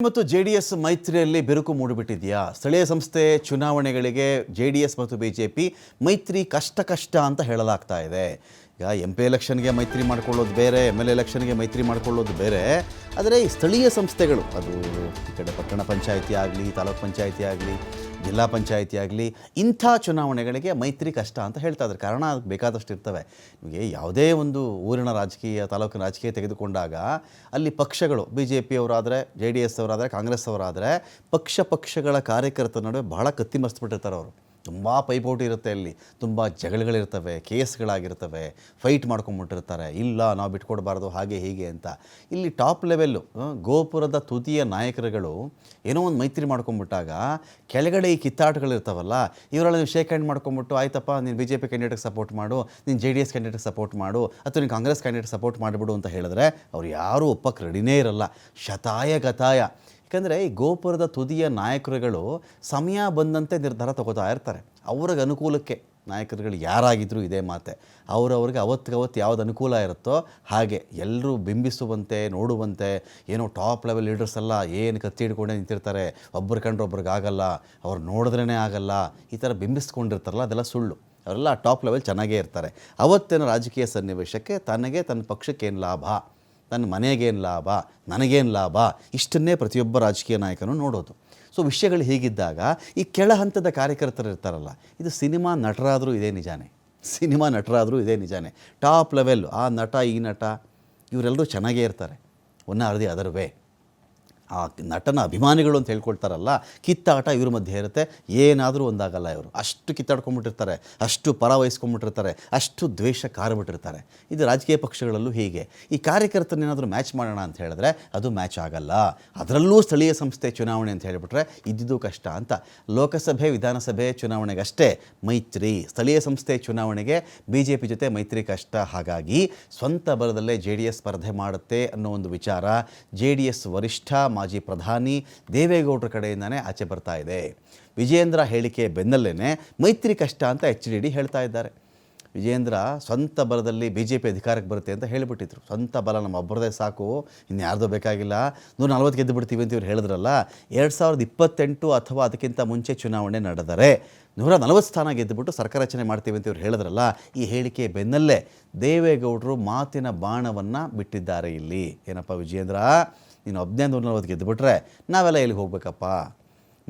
ಮತ್ತು ಜೆಡಿಎಸ್ ಮೈತ್ರಿಯಲ್ಲಿ ಬಿರುಕು ಮೂಡಿಬಿಟ್ಟಿದೆಯಾ? ಸ್ಥಳೀಯ ಸಂಸ್ಥೆ ಚುನಾವಣೆಗಳಿಗೆ ಜೆಡಿಎಸ್ ಮತ್ತು ಬಿಜೆಪಿ ಮೈತ್ರಿ ಕಷ್ಟ ಅಂತ ಹೇಳಲಾಗ್ತಾ ಇದೆ. ಈಗ MP ಎಲೆಕ್ಷನ್ಗೆ ಮೈತ್ರಿ ಮಾಡ್ಕೊಳ್ಳೋದು ಬೇರೆ, MLA ಎಲೆಕ್ಷನ್ಗೆ ಮೈತ್ರಿ ಮಾಡ್ಕೊಳ್ಳೋದು ಬೇರೆ. ಆದರೆ ಈ ಸ್ಥಳೀಯ ಸಂಸ್ಥೆಗಳು, ಅದು ಈ ಕಡೆ ಪಟ್ಟಣ ಪಂಚಾಯಿತಿ ಆಗಲಿ, ತಾಲೂಕು ಪಂಚಾಯಿತಿ ಆಗಲಿ, ಜಿಲ್ಲಾ ಪಂಚಾಯಿತಿ ಆಗಲಿ, ಇಂಥ ಚುನಾವಣೆಗಳಿಗೆ ಮೈತ್ರಿ ಕಷ್ಟ ಅಂತ ಹೇಳ್ತಾ ಇದ್ದಾರೆ. ಕಾರಣ ಅದಕ್ಕೆ ಬೇಕಾದಷ್ಟು ಇರ್ತವೆ. ನಿಮಗೆ ಯಾವುದೇ ಒಂದು ಊರಿನ ರಾಜಕೀಯ, ತಾಲೂಕಿನ ರಾಜಕೀಯ ತೆಗೆದುಕೊಂಡಾಗ ಅಲ್ಲಿ ಪಕ್ಷಗಳು, BJP ಅವರಾದರೆ, JDS ಅವರಾದರೆ, ಕಾಂಗ್ರೆಸ್ ಅವರಾದರೆ, ಪಕ್ಷಗಳ ಕಾರ್ಯಕರ್ತರ ನಡುವೆ ಬಹಳ ಕತ್ತಿ ಮರೆಸ್ಬಿಟ್ಟಿರ್ತಾರೆ ಅವರು. ತುಂಬ ಪೈಪೋಟಿ ಇರುತ್ತೆ, ಅಲ್ಲಿ ತುಂಬ ಜಗಳಗಳಿರ್ತವೆ, ಕೇಸ್ಗಳಾಗಿರ್ತವೆ, ಫೈಟ್ ಮಾಡ್ಕೊಂಬಿಟ್ಟಿರ್ತಾರೆ. ಇಲ್ಲ ನಾವು ಬಿಟ್ಕೊಡ್ಬಾರ್ದು ಹಾಗೆ ಹೀಗೆ ಅಂತ. ಇಲ್ಲಿ ಟಾಪ್ ಲೆವೆಲ್ಲು ಗೋಪುರದ ತುದಿಯ ನಾಯಕರುಗಳು ಏನೋ ಒಂದು ಮೈತ್ರಿ ಮಾಡ್ಕೊಂಬಿಟ್ಟಾಗ ಕೆಳಗಡೆ ಈ ಕಿತ್ತಾಟಗಳಿರ್ತಾವಲ್ಲ, ಇವರಲ್ಲಿ ನೀವು ಶೇಕ್ ಹ್ಯಾಂಡ್ ಮಾಡ್ಕೊಂಬಿಟ್ಟು ಆಯ್ತಪ್ಪ ನೀನು BJP ಕ್ಯಾಂಡಿಡೇಟ್ಗೆ ಸಪೋರ್ಟ್ ಮಾಡು, ನೀನು JDS ಕ್ಯಾಂಡಿಡೇಟ್ಗೆ ಸಪೋರ್ಟ್ ಮಾಡು, ಅಥವಾ ನೀನು ಕಾಂಗ್ರೆಸ್ ಕ್ಯಾಂಡಿಡೇಟ್ ಸಪೋರ್ಟ್ ಮಾಡಿಬಿಡು ಅಂತ ಹೇಳಿದ್ರೆ ಅವ್ರು ಯಾರೂ ಒಪ್ಪಕ್ಕೆ ರೆಡಿನೇ ಇರಲ್ಲ. ಶತಾಯ. ಯಾಕಂದರೆ ಈ ಗೋಪುರದ ತುದಿಯ ನಾಯಕರುಗಳು ಸಮಯ ಬಂದಂತೆ ನಿರ್ಧಾರ ತಗೋತಾ ಇರ್ತಾರೆ. ಅವ್ರಿಗೆ ಅನುಕೂಲಕ್ಕೆ ನಾಯಕರುಗಳು ಯಾರಾಗಿದ್ದರೂ ಇದೇ ಮಾತೆ, ಅವ್ರಿಗೆ ಅವತ್ತಿಗವತ್ತು ಯಾವ್ದು ಅನುಕೂಲ ಇರುತ್ತೋ ಹಾಗೆ ಎಲ್ಲರೂ ಬಿಂಬಿಸುವಂತೆ, ನೋಡುವಂತೆ. ಏನೋ ಟಾಪ್ ಲೆವೆಲ್ ಲೀಡರ್ಸ್ ಎಲ್ಲ ಏನು ಕತ್ತಿ ಹಿಡ್ಕೊಂಡೇ ನಿಂತಿರ್ತಾರೆ, ಒಬ್ಬರು ಕಂಡ್ರೆ ಒಬ್ರಿಗೆ ಆಗಲ್ಲ, ಅವ್ರು ನೋಡಿದ್ರೇ ಆಗಲ್ಲ, ಈ ಥರ ಬಿಂಬಿಸ್ಕೊಂಡಿರ್ತಾರಲ್ಲ, ಅದೆಲ್ಲ ಸುಳ್ಳು. ಅವರೆಲ್ಲ ಟಾಪ್ ಲೆವೆಲ್ ಚೆನ್ನಾಗೇ ಇರ್ತಾರೆ. ಅವತ್ತಿನ ರಾಜಕೀಯ ಸನ್ನಿವೇಶಕ್ಕೆ ತನ್ನ ಪಕ್ಷಕ್ಕೇನು ಲಾಭ, ನನ್ನ ಮನೆಗೇನು ಲಾಭ, ನನಗೇನು ಲಾಭ, ಇಷ್ಟನ್ನೇ ಪ್ರತಿಯೊಬ್ಬ ರಾಜಕೀಯ ನಾಯಕನೂ ನೋಡೋದು. ಸೊ ವಿಷಯಗಳು ಹೀಗಿದ್ದಾಗ ಈ ಕೆಳ ಹಂತದ ಕಾರ್ಯಕರ್ತರು ಇರ್ತಾರಲ್ಲ, ಇದು ಸಿನಿಮಾ ನಟರಾದರೂ ಇದೇ ನಿಜಾನೇ. ಟಾಪ್ ಲೆವೆಲ್ ಆ ನಟ, ಈ ನಟ ಇವರೆಲ್ಲರೂ ಚೆನ್ನಾಗೇ ಇರ್ತಾರೆ. One R the other way. ಆ ನಟನ ಅಭಿಮಾನಿಗಳು ಅಂತ ಹೇಳ್ಕೊಳ್ತಾರಲ್ಲ, ಕಿತ್ತಾಟ ಇವ್ರ ಮಧ್ಯೆ ಇರುತ್ತೆ. ಏನಾದರೂ ಒಂದಾಗಲ್ಲ. ಇವರು ಅಷ್ಟು ಕಿತ್ತಾಡ್ಕೊಂಡ್ಬಿಟ್ಟಿರ್ತಾರೆ, ಅಷ್ಟು ಪರ ವಹಿಸ್ಕೊಂಡ್ಬಿಟ್ಟಿರ್ತಾರೆ, ಅಷ್ಟು ದ್ವೇಷ ಕಾರ್ಬಿಟ್ಟಿರ್ತಾರೆ. ಇದು ರಾಜಕೀಯ ಪಕ್ಷಗಳಲ್ಲೂ ಹೀಗೆ. ಈ ಕಾರ್ಯಕರ್ತರನ್ನೇನಾದರೂ ಮ್ಯಾಚ್ ಮಾಡೋಣ ಅಂತ ಹೇಳಿದ್ರೆ ಅದು ಮ್ಯಾಚ್ ಆಗಲ್ಲ. ಅದರಲ್ಲೂ ಸ್ಥಳೀಯ ಸಂಸ್ಥೆ ಚುನಾವಣೆ ಅಂತ ಹೇಳಿಬಿಟ್ರೆ ಇದ್ದಿದ್ದು ಕಷ್ಟ ಅಂತ. ಲೋಕಸಭೆ, ವಿಧಾನಸಭೆ ಚುನಾವಣೆಗಷ್ಟೇ ಮೈತ್ರಿ, ಸ್ಥಳೀಯ ಸಂಸ್ಥೆ ಚುನಾವಣೆಗೆ BJP ಜೊತೆ ಮೈತ್ರಿ ಕಷ್ಟ. ಹಾಗಾಗಿ ಸ್ವಂತ ಬಲದಲ್ಲೇ JDS ಸ್ಪರ್ಧೆ ಮಾಡುತ್ತೆ ಅನ್ನೋ ಒಂದು ವಿಚಾರ JDS ವರಿಷ್ಠ, ಮಾಜಿ ಪ್ರಧಾನಿ ದೇವೇಗೌಡರ ಕಡೆಯಿಂದನೇ ಆಚೆ ಬರ್ತಾ ಇದೆ. ವಿಜಯೇಂದ್ರ ಹೇಳಿಕೆ ಬೆನ್ನಲ್ಲೇ ಮೈತ್ರಿ ಕಷ್ಟ ಅಂತ HDD ಹೇಳ್ತಾ ಇದ್ದಾರೆ. ವಿಜಯೇಂದ್ರ ಸ್ವಂತ ಬಲದಲ್ಲಿ BJP ಅಧಿಕಾರಕ್ಕೆ ಬರುತ್ತೆ ಅಂತ ಹೇಳಿಬಿಟ್ಟಿದ್ರು. ಸ್ವಂತ ಬಲ ನಮ್ಮ ಒಬ್ಬರದೇ ಸಾಕು, ಇನ್ಯಾರ್ದೋ ಬೇಕಾಗಿಲ್ಲ, 140 ಗೆದ್ದು ಬಿಡ್ತೀವಿ ಅಂತ ಇವ್ರು ಹೇಳಿದ್ರಲ್ಲ. 2028 ಅಥವಾ ಅದಕ್ಕಿಂತ ಮುಂಚೆ ಚುನಾವಣೆ ನಡೆದರೆ 140 ಸ್ಥಾನ ಗೆದ್ದುಬಿಟ್ಟು ಸರ್ಕಾರ ರಚನೆ ಮಾಡ್ತೀವಿ ಅಂತ ಇವ್ರು ಹೇಳಿದ್ರಲ್ಲ. ಈ ಹೇಳಿಕೆ ಬೆನ್ನಲ್ಲೇ ದೇವೇಗೌಡರು ಮಾತಿನ ಬಾಣವನ್ನು ಬಿಟ್ಟಿದ್ದಾರೆ ಇಲ್ಲಿ. ಏನಪ್ಪ ವಿಜಯೇಂದ್ರ, ನೀನು 140 ಗೆದ್ದುಬಿಟ್ರೆ ನಾವೆಲ್ಲ ಎಲ್ಲಿಗೆ ಹೋಗ್ಬೇಕಪ್ಪ?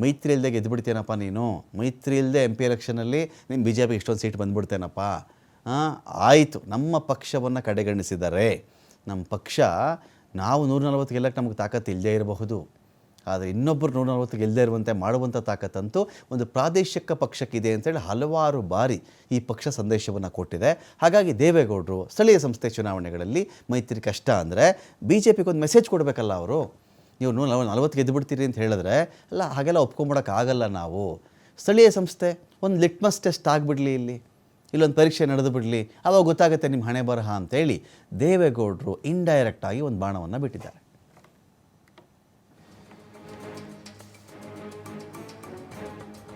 ಮೈತ್ರಿ ಇಲ್ಲದೆ ಗೆದ್ದುಬಿಡ್ತೇನಪ್ಪ ನೀನು? ಮೈತ್ರಿ ಇಲ್ಲದೆ MP ಎಲೆಕ್ಷನಲ್ಲಿ ನಿಮ್ಮ BJP ಇಷ್ಟೊಂದು ಸೀಟ್ ಬಂದುಬಿಡ್ತೇನಪ್ಪ? ಆಯಿತು, ನಮ್ಮ ಪಕ್ಷವನ್ನು ಕಡೆಗಣಿಸಿದ್ದಾರೆ. ನಮ್ಮ ಪಕ್ಷ, ನಾವು 140 ಗೆಲ್ಲಕ್ಕೆ ನಮಗೆ ತಾಕತ್ತು ಇಲ್ಲದೇ ಇರಬಹುದು, ಆದರೆ ಇನ್ನೊಬ್ಬರು 140 ಗೆಲ್ಲದೇ ಇರುವಂತೆ ಮಾಡುವಂಥ ತಾಕತ್ತಂತೂ ಒಂದು ಪ್ರಾದೇಶಿಕ ಪಕ್ಷಕ್ಕಿದೆ ಅಂತೇಳಿ ಹಲವಾರು ಬಾರಿ ಈ ಪಕ್ಷ ಸಂದೇಶವನ್ನು ಕೊಟ್ಟಿದೆ. ಹಾಗಾಗಿ ದೇವೇಗೌಡರು ಸ್ಥಳೀಯ ಸಂಸ್ಥೆ ಚುನಾವಣೆಗಳಲ್ಲಿ ಮೈತ್ರಿ ಕಷ್ಟ ಅಂದರೆ BJPಗೆ ಒಂದು ಮೆಸೇಜ್ ಕೊಡಬೇಕಲ್ಲ. ಅವರು ನೀವು 40 ಗೆದ್ದು ಬಿಡ್ತೀರಿ ಅಂತ ಹೇಳಿದ್ರೆ ಅಲ್ಲ, ಹಾಗೆಲ್ಲ ಒಪ್ಕೊಂಬಿಡೋಕ್ಕಾಗಲ್ಲ ನಾವು. ಸ್ಥಳೀಯ ಸಂಸ್ಥೆ ಒಂದು ಲಿಟ್ಮಸ್ ಟೆಸ್ಟ್ ಆಗಿಬಿಡಲಿ, ಇಲ್ಲೊಂದು ಪರೀಕ್ಷೆ ನಡೆದು ಬಿಡಲಿ, ಆವಾಗ ಗೊತ್ತಾಗುತ್ತೆ ನಿಮ್ಮ ಹಣೆ ಬರಹ ಅಂತೇಳಿ ದೇವೇಗೌಡರು ಇಂಡೈರೆಕ್ಟಾಗಿ ಒಂದು ಬಾಣವನ್ನು ಬಿಟ್ಟಿದ್ದಾರೆ.